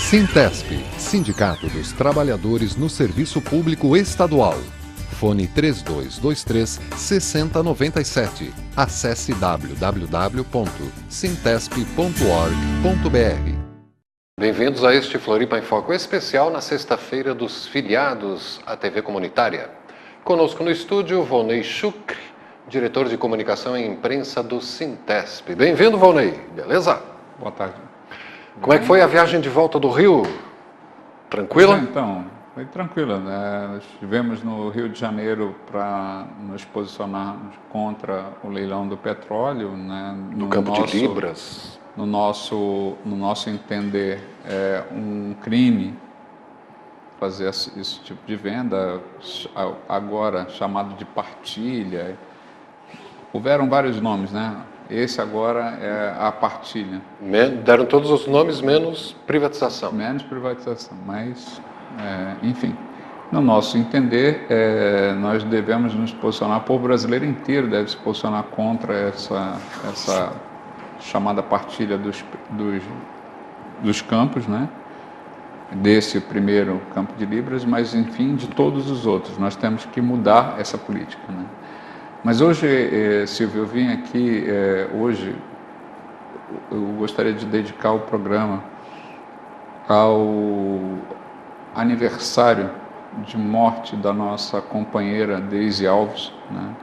Sintesp, Sindicato dos Trabalhadores no Serviço Público Estadual. Fone 3223-6097. Acesse www.sintesp.org.br. Bem-vindos a este Floripa em Foco especial na sexta-feira dos filiados à TV comunitária. Conosco no estúdio, Volney Chucre, diretor de comunicação e imprensa do Sintesp. Bem-vindo, Volney. Beleza? Boa tarde. Como é que foi a viagem de volta do Rio? Tranquila? Então, foi tranquila, né? Nós estivemos no Rio de Janeiro para nos posicionarmos contra o leilão do petróleo, né? No campo de Libras. No nosso entender, é um crime fazer esse tipo de venda, agora chamado de partilha. Houveram vários nomes, né? Esse agora é a partilha. Deram todos os nomes, menos privatização. Menos privatização, mas, enfim, no nosso entender, nós devemos nos posicionar, o povo brasileiro inteiro deve se posicionar contra essa chamada partilha dos campos, né? Desse primeiro campo de Libras, mas, enfim, de todos os outros. Nós temos que mudar essa política, né? Mas hoje, Silvio, eu vim aqui, hoje, eu gostaria de dedicar o programa ao aniversário de morte da nossa companheira Deise Alves, né?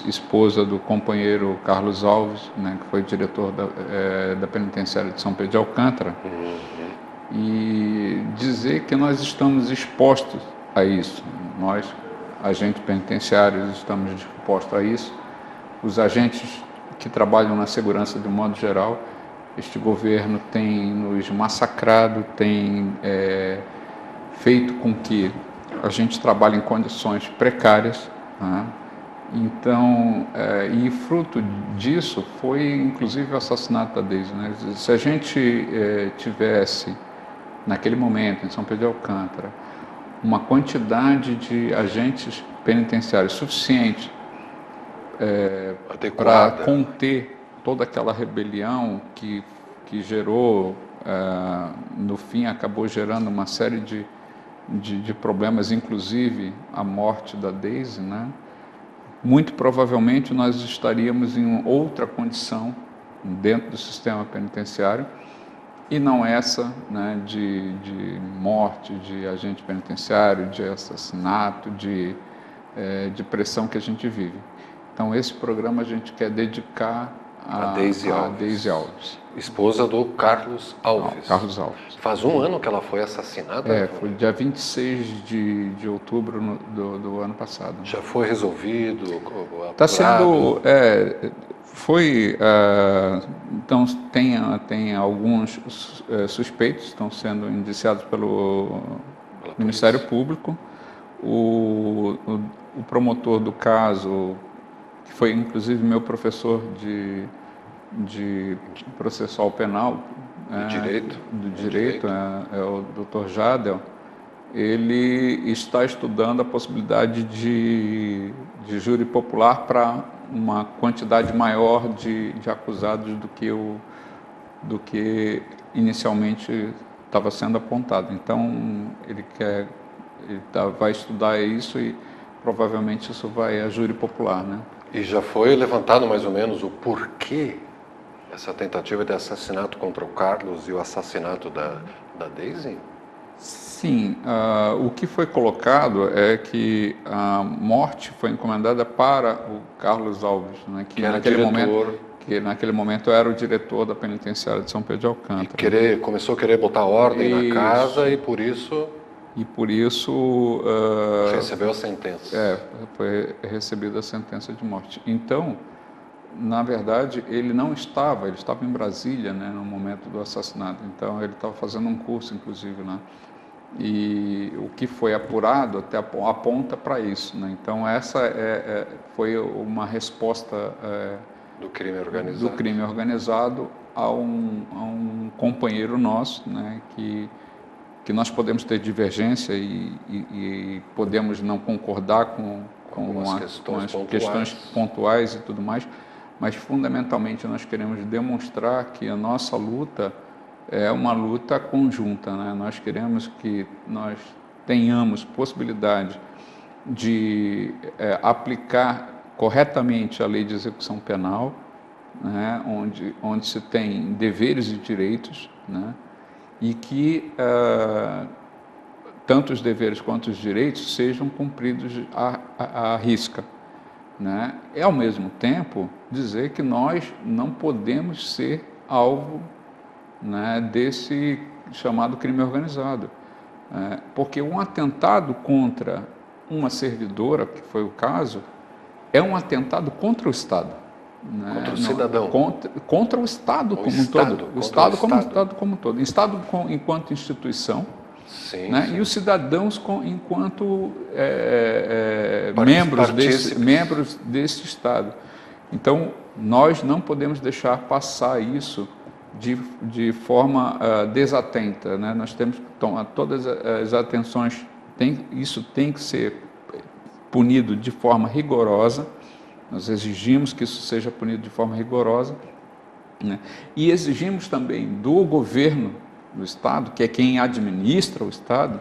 Esposa do companheiro Carlos Alves, né, que foi diretor da penitenciária de São Pedro de Alcântara, e dizer que nós estamos expostos a isso. Nós, agentes penitenciários, estamos expostos a isso. Os agentes que trabalham na segurança de um modo geral, este governo tem nos massacrado, tem feito com que a gente trabalhe em condições precárias, né? Então, e fruto disso foi inclusive o assassinato da Deise, né? Se a gente tivesse, naquele momento, em São Pedro de Alcântara, uma quantidade de agentes penitenciários suficiente para conter toda aquela rebelião que gerou, no fim, acabou gerando uma série de problemas, inclusive a morte da Deise, né? Muito provavelmente nós estaríamos em outra condição dentro do sistema penitenciário, e não essa, né, de morte de agente penitenciário, de assassinato, de pressão que a gente vive. Então, esse programa a gente quer dedicar a Deise Alves. Esposa do Carlos Alves. Carlos Alves. Faz um ano que ela foi assassinada? Foi dia 26 de outubro do ano passado. Já foi resolvido? Está sendo... então, tem alguns suspeitos que estão sendo indiciados pelo Ministério Público. O promotor do caso, que foi inclusive meu professor de processual penal, do direito, é o Dr. Jadel, ele está estudando a possibilidade de júri popular para uma quantidade maior de acusados do que inicialmente estava sendo apontado. Então, ele vai estudar isso e provavelmente isso vai a júri popular, né? E já foi levantado mais ou menos o porquê essa tentativa de assassinato contra o Carlos e o assassinato da Deise? Sim, o que foi colocado é que a morte foi encomendada para o Carlos Alves, né, que naquele momento era o diretor da penitenciária de São Pedro de Alcântara. E começou a querer botar ordem na casa e por isso... recebeu a sentença. Foi recebida a sentença de morte. Então, na verdade, ele estava em Brasília, né, no momento do assassinato. Então, ele estava fazendo um curso, inclusive, lá. E o que foi apurado até aponta para isso, né? Então, essa foi uma resposta do crime organizado a um companheiro nosso, né, que nós podemos ter divergência e podemos não concordar com as questões pontuais e tudo mais, mas fundamentalmente nós queremos demonstrar que a nossa luta é uma luta conjunta, né? Nós queremos que nós tenhamos possibilidade de aplicar corretamente a lei de execução penal, né? onde se tem deveres e direitos, né? E que tanto os deveres quanto os direitos sejam cumpridos à risca, né? E, ao mesmo tempo, dizer que nós não podemos ser alvo, né, desse chamado crime organizado. Porque um atentado contra uma servidora, que foi o caso, é um atentado contra o Estado. Né? Contra o cidadão. Contra o Estado como um todo. O Estado como um todo. O Estado enquanto instituição, sim, né? sim. E os cidadãos enquanto membros desse Estado. Então, nós não podemos deixar passar isso de forma desatenta, né? Nós temos que tomar todas as atenções, isso tem que ser punido de forma rigorosa, nós exigimos que isso seja punido de forma rigorosa, né? E exigimos também do governo do Estado, que é quem administra o Estado,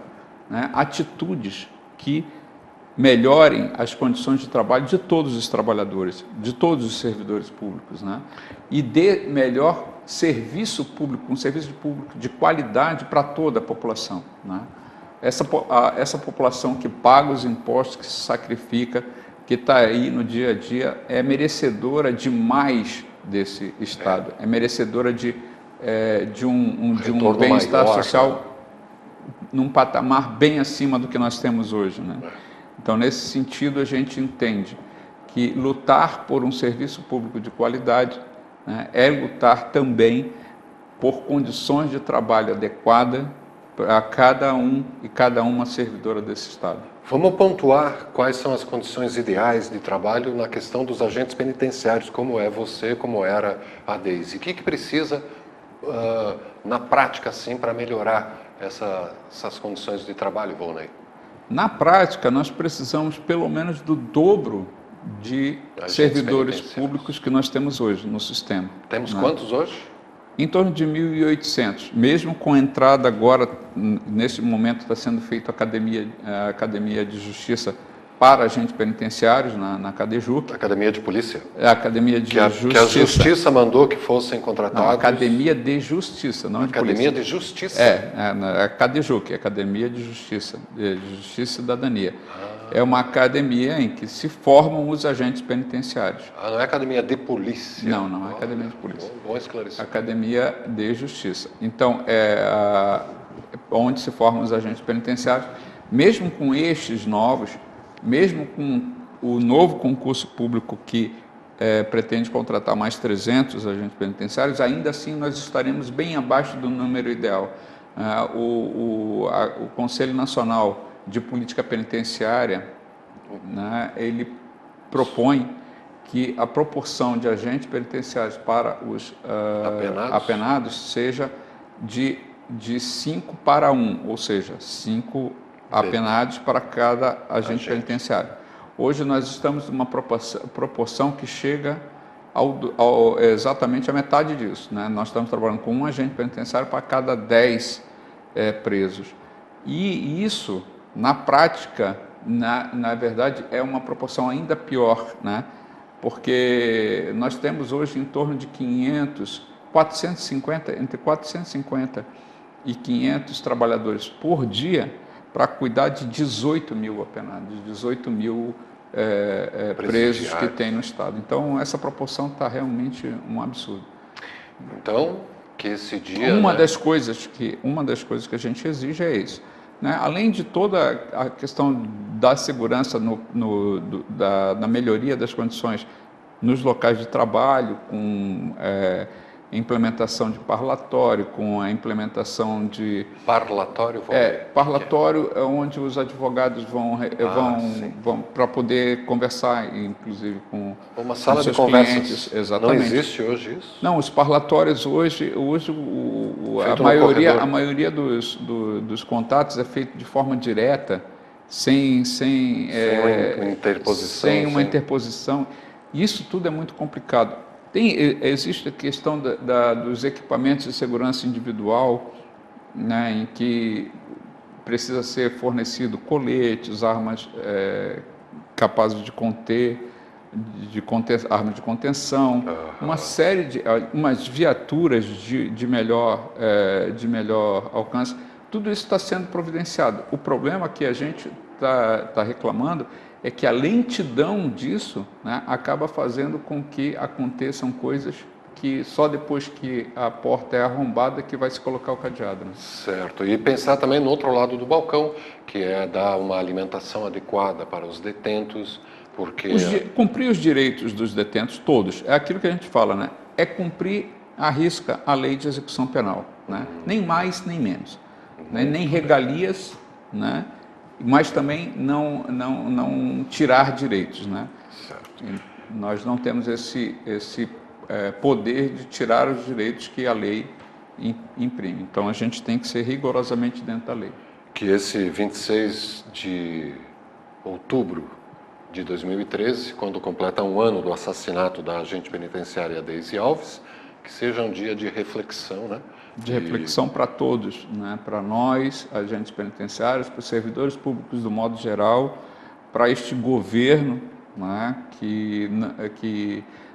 né, atitudes que melhorem as condições de trabalho de todos os trabalhadores, de todos os servidores públicos, né, e dê melhor serviço público, um serviço público de qualidade para toda a população, né. Essa população que paga os impostos, que se sacrifica, que está aí no dia a dia, é merecedora de mais desse Estado, é merecedora de um bem-estar social num patamar bem acima do que nós temos hoje, né? Então, nesse sentido, a gente entende que lutar por um serviço público de qualidade, né, é lutar também por condições de trabalho adequadas para cada um e cada uma servidora desse Estado. Vamos pontuar quais são as condições ideais de trabalho na questão dos agentes penitenciários, como é você, como era a Deise. O que precisa na prática, assim, para melhorar essas condições de trabalho, Volney? Na prática, nós precisamos pelo menos do dobro de servidores públicos que nós temos hoje no sistema. Temos, né, quantos hoje? Em torno de 1.800. Mesmo com a entrada agora, nesse momento está sendo feita a Academia de Justiça para agentes penitenciários na Cadejuc. Academia de Polícia? É a Academia de Justiça. Que a Justiça mandou que fossem contratados. Não, Academia de Justiça, não de Polícia. Academia de Justiça? A Cadejuc, Academia de Justiça e Cidadania. É uma academia em que se formam os agentes penitenciários. Não é Academia de Polícia? Não é Academia de Polícia. Bom esclarecer. Academia de Justiça. Então, onde se formam os agentes penitenciários, mesmo com estes novos, mesmo com o novo concurso público que pretende contratar mais 300 agentes penitenciários, ainda assim nós estaremos bem abaixo do número ideal. O Conselho Nacional de Política Penitenciária, né, ele propõe que a proporção de agentes penitenciários para os apenados seja de 5 para 1, ou seja, 5 apenados para cada agente penitenciário. Hoje nós estamos numa proporção que chega exatamente a metade disso, né? Nós estamos trabalhando com um agente penitenciário para cada 10 presos. E isso, na prática, na verdade, é uma proporção ainda pior, né? Porque nós temos hoje em torno de entre 450 e 500 trabalhadores por dia para cuidar de 18 mil apenados, 18 mil presos que tem no Estado. Então, essa proporção está realmente um absurdo. Então, que esse dia... Uma das coisas que a gente exige é isso, né? Além de toda a questão da segurança, da melhoria das condições nos locais de trabalho, com implementação de parlatório, com a implementação de... Parlatório? Parlatório é onde os advogados vão para poder conversar, inclusive, com uma sala com seus de conversas. Clientes. Exatamente. Não existe hoje isso? Não, os parlatórios hoje a maioria dos contatos é feito de forma direta, sem uma interposição. Isso tudo é muito complicado. Existe a questão dos equipamentos de segurança individual, né, em que precisa ser fornecido coletes, armas capazes de conter, armas de contenção, uma série de umas viaturas de melhor alcance. Tudo isso está sendo providenciado. O problema que a gente está reclamando é que a lentidão disso, né, acaba fazendo com que aconteçam coisas que só depois que a porta é arrombada que vai se colocar o cadeado. Né? Certo. E pensar também no outro lado do balcão, que é dar uma alimentação adequada para os detentos, porque... Cumprir os direitos dos detentos todos, é aquilo que a gente fala, né? É cumprir à risca a lei de execução penal, né? Nem mais nem menos, né? Nem regalias, né? Mas também não tirar direitos, né? Certo. Nós não temos esse poder de tirar os direitos que a lei imprime. Então a gente tem que ser rigorosamente dentro da lei. Que esse 26 de outubro de 2013, quando completa um ano do assassinato da agente penitenciária Daisy Alves, que seja um dia de reflexão, né? De reflexão para todos, né? Para nós, agentes penitenciários, para os servidores públicos do modo geral, para este governo, né? Que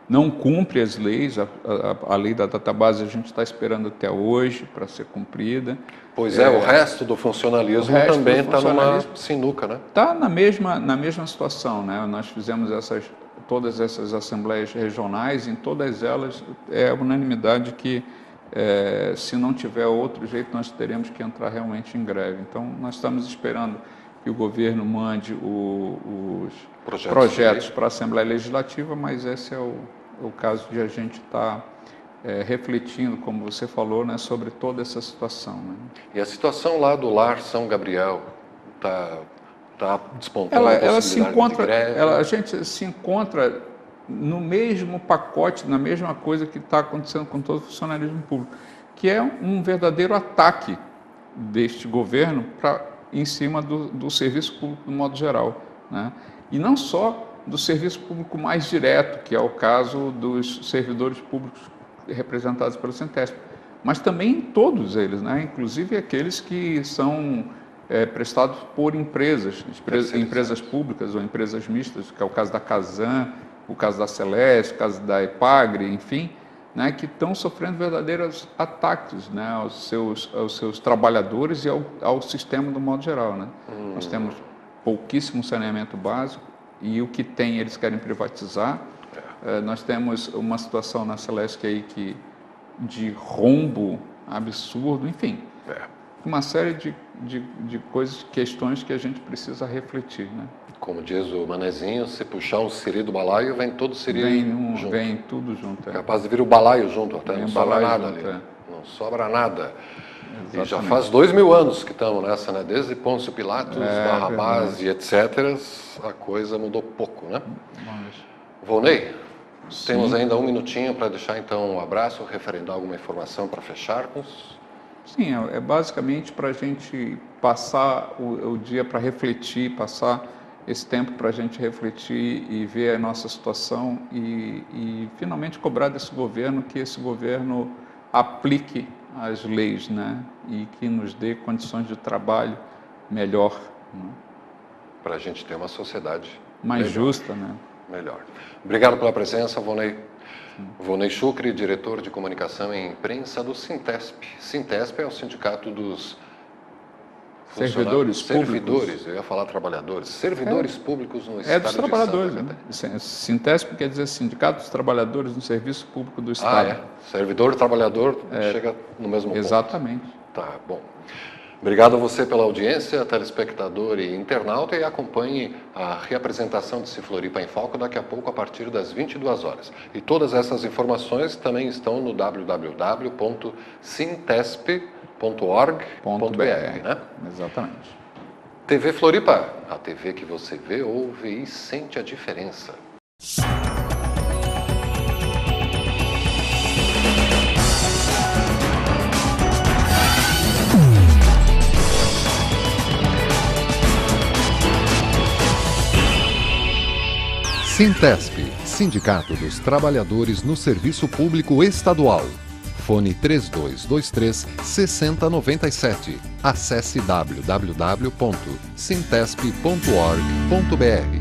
não cumpre as leis, a lei da database a gente está esperando até hoje para ser cumprida. Pois o resto do funcionalismo também está numa sinuca, né? Está na mesma situação, né? Nós fizemos todas essas assembleias regionais, em todas elas é unanimidade que se não tiver outro jeito nós teremos que entrar realmente em greve. Então nós estamos esperando que o governo mande os projetos para a Assembleia Legislativa, mas esse é o caso de a gente estar refletindo, como você falou, né, sobre toda essa situação. Né? E a situação lá do Lar São Gabriel está despontando ela se encontra, a gente se encontra no mesmo pacote, na mesma coisa que está acontecendo com todo o funcionalismo público, que é um verdadeiro ataque deste governo em cima do serviço público do modo geral, né? E não só do serviço público mais direto, que é o caso dos servidores públicos representados pelo Sintesp, mas também todos eles, né? Inclusive aqueles que são prestados por empresas públicas ou empresas mistas, que é o caso da Casan, o caso da Celeste, o caso da Epagre, enfim, né, que estão sofrendo verdadeiros ataques, né, aos seus trabalhadores e ao sistema do modo geral. Né? Nós temos pouquíssimo saneamento básico e o que tem eles querem privatizar. Nós temos uma situação na Celeste aí de rombo absurdo, enfim, uma série de coisas, questões que a gente precisa refletir. Né? Como diz o Manezinho, se puxar um siri do balaio, vem todo siri junto. Vem tudo junto. Capaz de vir o balaio junto até, não sobra nada ali. Não sobra nada. Exatamente. E já faz 2000 anos que estamos nessa, né? Desde Pôncio Pilatos, Barrabás e etc., a coisa mudou pouco, né? Volney, temos ainda um minutinho para deixar então um abraço, referendar alguma informação para fecharmos. Sim, é basicamente para a gente passar o dia para refletir, passar esse tempo para a gente refletir e ver a nossa situação e finalmente cobrar desse governo que esse governo aplique as leis, né? E que nos dê condições de trabalho melhor. Né? Para a gente ter uma sociedade mais justa, né? Melhor. Obrigado pela presença, Volney. Volney Chucre, diretor de comunicação e imprensa do Sintesp. Sintesp é o sindicato dos servidores públicos. Eu ia falar trabalhadores. Servidores públicos no Estado dos trabalhadores. Né? Sintesp quer dizer Sindicato dos Trabalhadores no Serviço Público do Estado. Servidor e trabalhador chega no mesmo ponto. Exatamente. Tá, bom. Obrigado a você pela audiência, telespectador e internauta, e acompanhe a reapresentação de Floripa em Foco daqui a pouco a partir das 22 horas. E todas essas informações também estão no www.sintesp.org.br, né? Exatamente. TV Floripa, a TV que você vê, ouve e sente a diferença. Sintesp, Sindicato dos Trabalhadores no Serviço Público Estadual. Fone 3223-6097. Acesse www.sintesp.org.br.